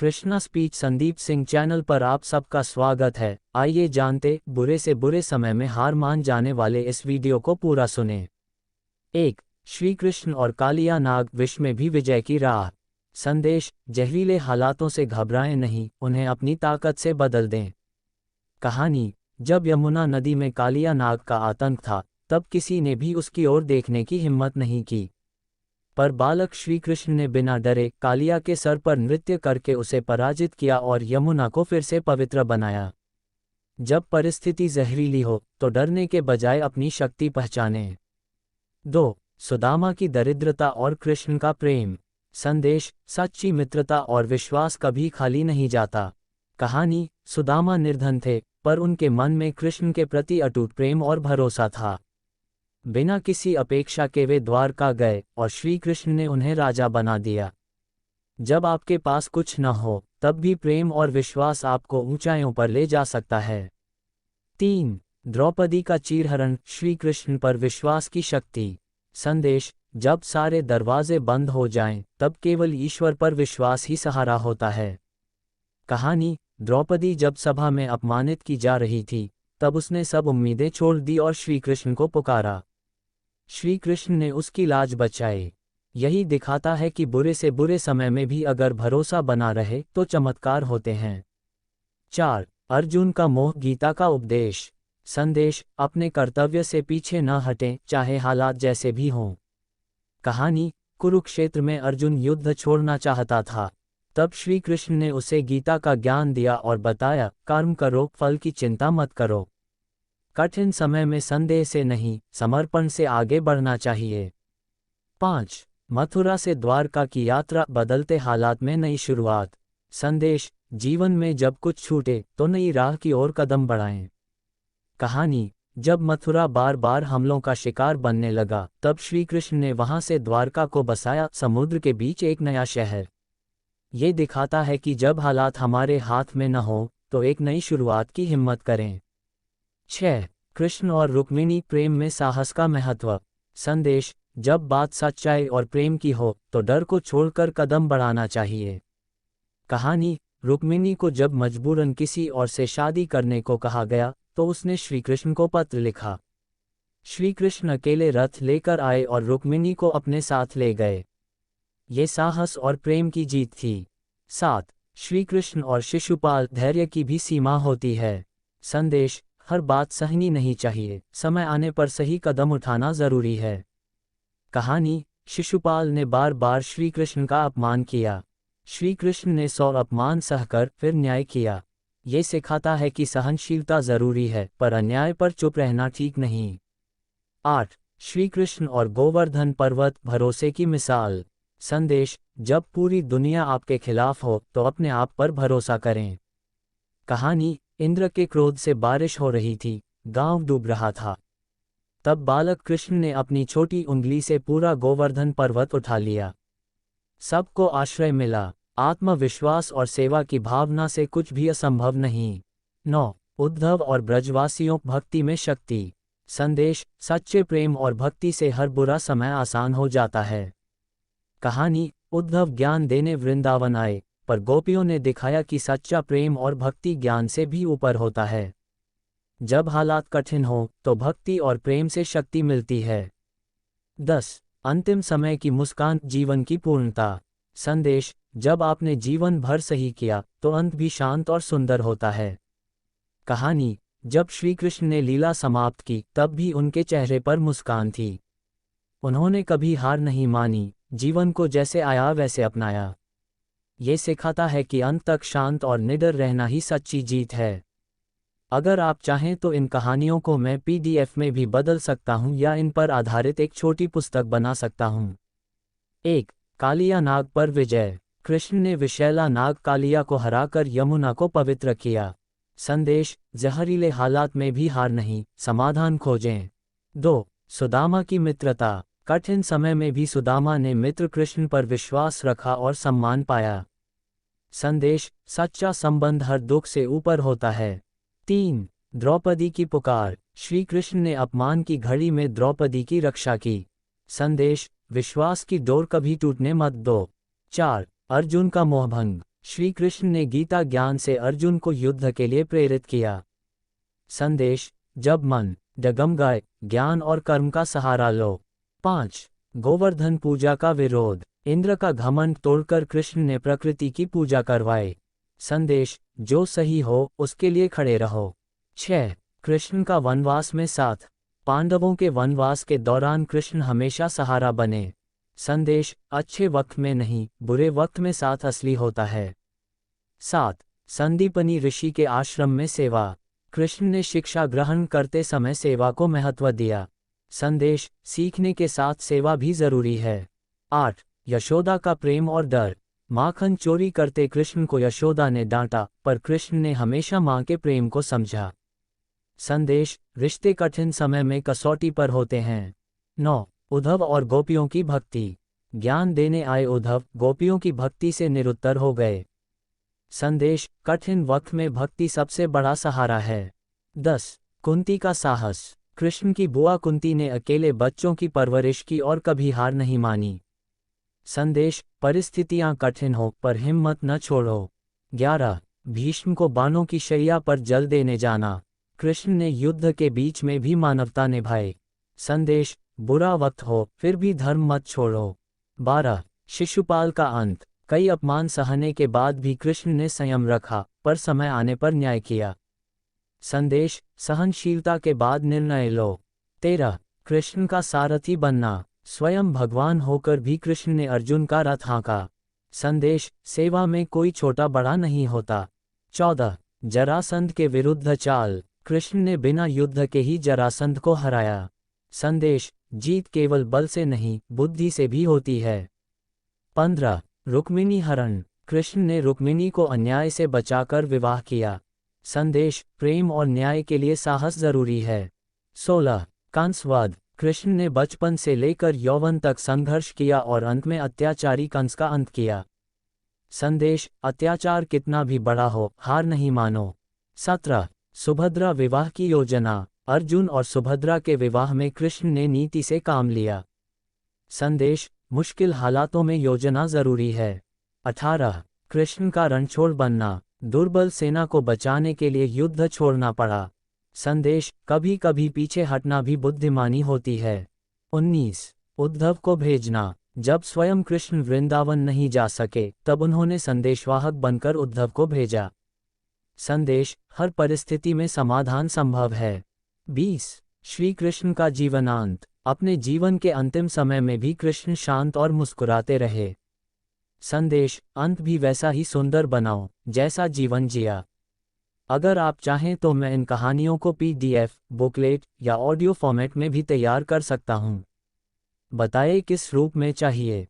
Krishna speech Sandeep Singh channel पर आप सबका स्वागत है। आइए जानते बुरे से बुरे समय में हार मान जाने वाले इस वीडियो को पूरा सुने। 1. श्री कृष्ण और कालिया नाग विष में भी विजय की राह। संदेश: जहरीले हालातों से घबराएं नहीं, उन्हें अपनी ताकत से बदल दें। कहानी: जब यमुना नदी में कालिया नाग का आतंक था, तब किसी ने भी उसकी ओर देखने की हिम्मत नहीं की। पर बालक श्री कृष्ण ने बिना डरे कालिया के सर पर नृत्य करके उसे पराजित किया और यमुना को फिर से पवित्र बनाया। जब परिस्थिति जहरीली हो तो डरने के बजाय अपनी शक्ति पहचानें। 2. सुदामा की दरिद्रता और कृष्ण का प्रेम। संदेश: सच्ची मित्रता और विश्वास कभी खाली नहीं जाता। कहानी: सुदामा निर्धन थे, पर उनके मन में कृष्ण के प्रति अटूट प्रेम और भरोसा था। बिना किसी अपेक्षा के वे द्वारका गए और श्री कृष्ण ने उन्हें राजा बना दिया। जब आपके पास कुछ न हो, तब भी प्रेम और विश्वास आपको ऊंचाइयों पर ले जा सकता है। 3. द्रौपदी का चीरहरण, श्री कृष्ण पर विश्वास की शक्ति। संदेश: जब सारे दरवाजे बंद हो जाएं, तब केवल ईश्वर पर विश्वास ही सहारा होता है। कहानी: द्रौपदी जब सभा में अपमानित की जा रही थी, तब उसने सब उम्मीदें छोड़ दी और श्री कृष्ण को पुकारा। श्री कृष्ण ने उसकी लाज बचाई। यही दिखाता है कि बुरे से बुरे समय में भी अगर भरोसा बना रहे तो चमत्कार होते हैं। 4. अर्जुन का मोह, गीता का उपदेश। संदेश: अपने कर्तव्य से पीछे न हटें, चाहे हालात जैसे भी हों। कहानी: कुरुक्षेत्र में अर्जुन युद्ध छोड़ना चाहता था। तब श्री कृष्ण ने उसे गीता का ज्ञान दिया और बताया, कर्म करो, फल की चिंता मत करो। कठिन समय में संदेह से नहीं, समर्पण से आगे बढ़ना चाहिए। 5. मथुरा से द्वारका की यात्रा, बदलते हालात में नई शुरुआत। संदेश: जीवन में जब कुछ छूटे तो नई राह की ओर कदम बढ़ाएं। कहानी: जब मथुरा बार बार हमलों का शिकार बनने लगा, तब श्री कृष्ण ने वहां से द्वारका को बसाया, समुद्र के बीच एक नया शहर। ये दिखाता है कि जब हालात हमारे हाथ में न हो तो एक नई शुरुआत की हिम्मत करें। 6. कृष्ण और रुक्मिणी, प्रेम में साहस का महत्व। संदेश: जब बात सच्चाई और प्रेम की हो तो डर को छोड़कर कदम बढ़ाना चाहिए। कहानी: रुक्मिणी को जब मजबूरन किसी और से शादी करने को कहा गया, तो उसने श्री कृष्ण को पत्र लिखा। श्री कृष्ण अकेले रथ लेकर आए और रुक्मिणी को अपने साथ ले गए। ये साहस और प्रेम की जीत थी। 7. श्री कृष्ण और शिशुपाल, धैर्य की भी सीमा होती है। संदेश: हर बात सहनी नहीं चाहिए, समय आने पर सही कदम उठाना जरूरी है। कहानी: शिशुपाल ने बार बार श्री कृष्ण का अपमान किया। श्री कृष्ण ने 100 अपमान सहकर फिर न्याय किया। ये सिखाता है कि सहनशीलता जरूरी है, पर अन्याय पर चुप रहना ठीक नहीं। 8. श्री कृष्ण और गोवर्धन पर्वत, भरोसे की मिसाल। संदेश: जब पूरी दुनिया आपके खिलाफ हो तो अपने आप पर भरोसा करें। कहानी: इंद्र के क्रोध से बारिश हो रही थी, गांव डूब रहा था। तब बालक कृष्ण ने अपनी छोटी उंगली से पूरा गोवर्धन पर्वत उठा लिया। सबको आश्रय मिला। आत्मविश्वास और सेवा की भावना से कुछ भी असंभव नहीं। 9. उद्धव और ब्रजवासियों, भक्ति में शक्ति। संदेश: सच्चे प्रेम और भक्ति से हर बुरा समय आसान हो जाता है। कहानी: उद्धव ज्ञान देने वृंदावन आए, पर गोपियों ने दिखाया कि सच्चा प्रेम और भक्ति ज्ञान से भी ऊपर होता है। जब हालात कठिन हो तो भक्ति और प्रेम से शक्ति मिलती है। 10. अंतिम समय की मुस्कान, जीवन की पूर्णता। संदेश: जब आपने जीवन भर सही किया तो अंत भी शांत और सुंदर होता है। कहानी: जब श्री कृष्ण ने लीला समाप्त की, तब भी उनके चेहरे पर मुस्कान थी। उन्होंने कभी हार नहीं मानी, जीवन को जैसे आया वैसे अपनाया। ये सिखाता है कि अंत तक शांत और निडर रहना ही सच्ची जीत है। अगर आप चाहें तो इन कहानियों को मैं PDF में भी बदल सकता हूं या इन पर आधारित एक छोटी पुस्तक बना सकता हूं। 1. कालिया नाग पर विजय। कृष्ण ने विषैला नाग कालिया को हराकर यमुना को पवित्र किया। संदेश: जहरीले हालात में भी हार नहीं, समाधान खोजें। 2. सुदामा की मित्रता। कठिन समय में भी सुदामा ने मित्र कृष्ण पर विश्वास रखा और सम्मान पाया। संदेश: सच्चा संबंध हर दुख से ऊपर होता है। 3. द्रौपदी की पुकार। श्री कृष्ण ने अपमान की घड़ी में द्रौपदी की रक्षा की। संदेश: विश्वास की डोर कभी टूटने मत दो। 4. अर्जुन का मोहभंग। श्री कृष्ण ने गीता ज्ञान से अर्जुन को युद्ध के लिए प्रेरित किया। संदेश, जब मन डगमगाए, ज्ञान और कर्म का सहारा लो। 5. गोवर्धन पूजा का विरोध। इंद्र का घमंड तोड़कर कृष्ण ने प्रकृति की पूजा करवाई। संदेश, जो सही हो उसके लिए खड़े रहो। 6. कृष्ण का वनवास में साथ। पांडवों के वनवास के दौरान कृष्ण हमेशा सहारा बने। संदेश, अच्छे वक्त में नहीं, बुरे वक्त में साथ असली होता है। 7. संदीपनी ऋषि के आश्रम में सेवा। कृष्ण ने शिक्षा ग्रहण करते समय सेवा को महत्व दिया। संदेश, सीखने के साथ सेवा भी जरूरी है। 8. यशोदा का प्रेम और डर। माखन चोरी करते कृष्ण को यशोदा ने डांटा, पर कृष्ण ने हमेशा मां के प्रेम को समझा। संदेश, रिश्ते कठिन समय में कसौटी पर होते हैं। 9. उद्धव और गोपियों की भक्ति। ज्ञान देने आए उद्धव गोपियों की भक्ति से निरुत्तर हो गए। संदेश, कठिन वक्त में भक्ति सबसे बड़ा सहारा है। 10. कुंती का साहस। कृष्ण की बुआ कुंती ने अकेले बच्चों की परवरिश की और कभी हार नहीं मानी। संदेश, परिस्थितियां कठिन हो पर हिम्मत न छोड़ो। 11. भीष्म को बाणों की शैया पर जल देने जाना। कृष्ण ने युद्ध के बीच में भी मानवता निभाई। संदेश, बुरा वक्त हो फिर भी धर्म मत छोड़ो। 12. शिशुपाल का अंत। कई अपमान सहने के बाद भी कृष्ण ने संयम रखा, पर समय आने पर न्याय किया। संदेश, सहनशीलता के बाद निर्णय लो। 13. कृष्ण का सारथी बनना। स्वयं भगवान होकर भी कृष्ण ने अर्जुन का रथ हाँका। संदेश, सेवा में कोई छोटा बड़ा नहीं होता। 14. जरासंध के विरुद्ध चाल। कृष्ण ने बिना युद्ध के ही जरासंध को हराया। संदेश, जीत केवल बल से नहीं, बुद्धि से भी होती है। 15. रुक्मिणी हरण। कृष्ण ने रुक्मिणी को अन्याय से बचाकर विवाह किया। संदेश, प्रेम और न्याय के लिए साहस जरूरी है। 16. कंसवध। कृष्ण ने बचपन से लेकर यौवन तक संघर्ष किया और अंत में अत्याचारी कंस का अंत किया। संदेश, अत्याचार कितना भी बड़ा हो, हार नहीं मानो। 17. सुभद्रा विवाह की योजना। अर्जुन और सुभद्रा के विवाह में कृष्ण ने नीति से काम लिया। संदेश, मुश्किल हालातों में योजना जरूरी है। 18. कृष्ण का रणछोड़ बनना। दुर्बल सेना को बचाने के लिए युद्ध छोड़ना पड़ा। संदेश, कभी कभी पीछे हटना भी बुद्धिमानी होती है। 19. उद्धव को भेजना। जब स्वयं कृष्ण वृंदावन नहीं जा सके तब उन्होंने संदेशवाहक बनकर उद्धव को भेजा। संदेश, हर परिस्थिति में समाधान संभव है। 20. श्री कृष्ण का जीवनांत। अपने जीवन के अंतिम समय में भी कृष्ण शांत और मुस्कुराते रहे। संदेश, अंत भी वैसा ही सुंदर बनाओ जैसा जीवन जिया। अगर आप चाहें तो मैं इन कहानियों को PDF, बुकलेट या ऑडियो फॉर्मेट में भी तैयार कर सकता हूं। बताएं किस रूप में चाहिए।